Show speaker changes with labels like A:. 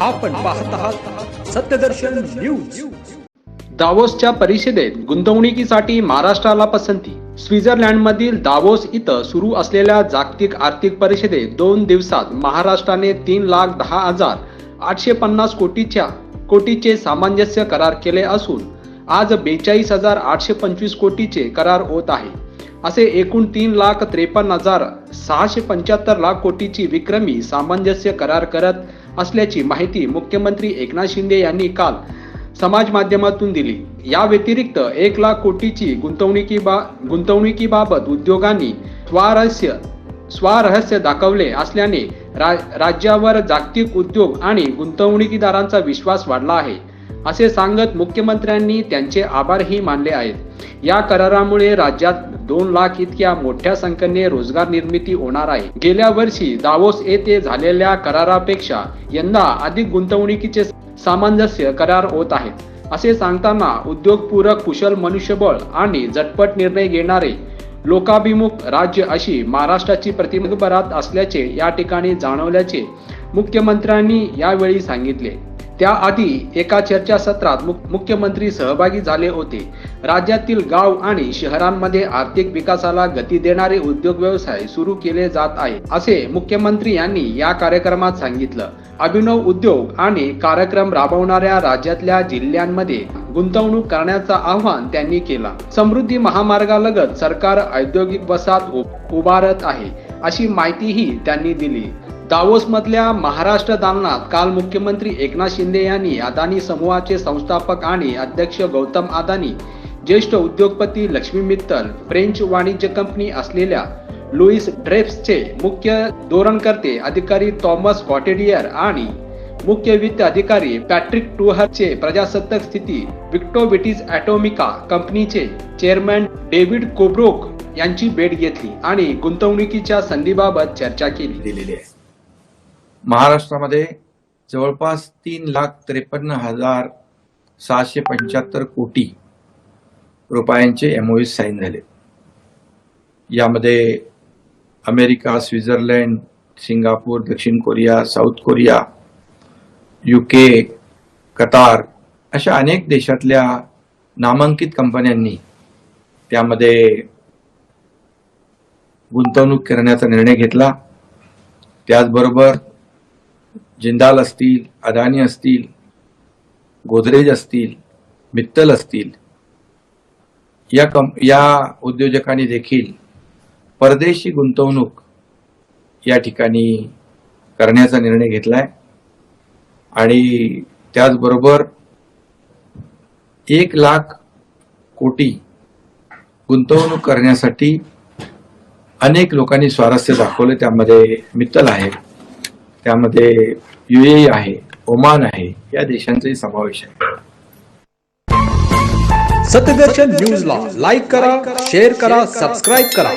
A: आपण पाहत आहात सत्यदर्शन न्यूज।
B: दावोसच्या परिषदेत गुंतवणुकीसाठी महाराष्ट्राला पसंती। स्वित्झर्लंडमधील दावोस इथं सुरू असलेल्या जागतिक आर्थिक परिषदेत 2 दिवसात महाराष्ट्राने 3,10,850 कोटीचे सामंजस्य करार केले असून आज 42,825 कोटीचे करार होत आहे। असे एकूण 3,53,675 कोटीची विक्रमी सामंजस्य करार करत असल्याची माहिती मुख्यमंत्री एकनाथ शिंदे यांनी काल समाज माध्यमातून दिली। या व्यतिरिक्त 1 लाख कोटीची गुंतवणुकीबाबत उद्योगांनी स्वारस्य दाखवले असल्याने राज्यावर जागतिक उद्योग आणि गुंतवणुकीदारांचा विश्वास वाढला आहे, असे सांगत मुख्यमंत्र्यांनी त्यांचे आभारही मानले आहेत। या करारामुळे राज्यात 2 लाख इतक्या मोठ्या संख्येने रोजगार निर्मिती होणार आहे। गेल्या वर्षी दावोस येथे झालेल्या करारापेक्षा यंदा अधिक गुंतवणुकीचे सामंजस्य करार होत आहेत, असे सांगताना उद्योगपूरक, कुशल मनुष्यबळ आणि झटपट निर्णय घेणारे लोकाभिमुख राज्य अशी महाराष्ट्राची प्रतिमा जगभरात असल्याचे या ठिकाणी जाणवल्याचे मुख्यमंत्र्यांनी यावेळी सांगितले। त्याआधी एका चर्चासत्रात मुख्यमंत्री सहभागी झाले होते। राज्यातील गाव आणि शहरांमध्ये आर्थिक विकासाला गती देणारे उद्योग व्यवसाय सुरू केले जात आहे, असे मुख्यमंत्री यांनी या कार्यक्रमात सांगितलं। अभिनव उद्योग आणि कार्यक्रम राबवणाऱ्या राज्यातल्या जिल्ह्यांमध्ये गुंतवणूक करण्याचं आवाहन त्यांनी केलं। समृद्धी महामार्गालगत सरकार औद्योगिक वसाहत उभारत आहे, अशी माहितीही त्यांनी दिली। दावोस मधल्या महाराष्ट्र दालनात काल मुख्यमंत्री एकनाथ शिंदे यांनी अदानी समूहाचे संस्थापक आणि अध्यक्ष गौतम अदानी, ज्येष्ठ उद्योगपती लक्ष्मी मित्तल, फ्रेंच वाणिज्य कंपनी असलेल्या लुईस ड्रेफ्सचे मुख्य धोरणकर्ते अधिकारी थॉमस कॉटेडियर आणि मुख्य वित्त अधिकारी पॅट्रिक टूहरचे प्रजासत्ताक स्थिती विक्टोविटीज ॲटॉमिका कंपनीचे चेअरमॅन डेव्हिड कोब्रोक यांची भेट घेतली आणि गुंतवणुकीच्या संधीबाबत चर्चा केली।
C: महाराष्ट्रामध्ये जवळपास 3,53,675 कोटी रुपयांचे MOU साईन झाले। यामध्ये अमेरिका, स्वित्झर्लंड, सिंगापूर, दक्षिण Korea, south Korea, UK, Qatar अशा अनेक देशातल्या नामांकित कंपन्यांनी त्यामध्ये गुंतवणूक करण्याचा निर्णय घेतला। त्याचबरोबर जिंदाल असतील, अदानी असतील, गोदरेज असतील, मित्तल असतील, या उद्योजकांनी देखील परदेशी गुंतवणूक या ठिकाणी करण्याचा निर्णय घेतलाय आणि त्याचबरोबर 1 लाख कोटी गुंतवणूक करण्यासाठी अनेक लोकांनी स्वारस्य दाखवले। त्यामध्ये मित्तल आहे, त्यामध्ये UAE आहे, ओमान आहे, या देशांचाही समावेश आहे।
A: सत्यदर्शन न्यूजला लाईक करा, शेअर करा, सबस्क्राईब करा।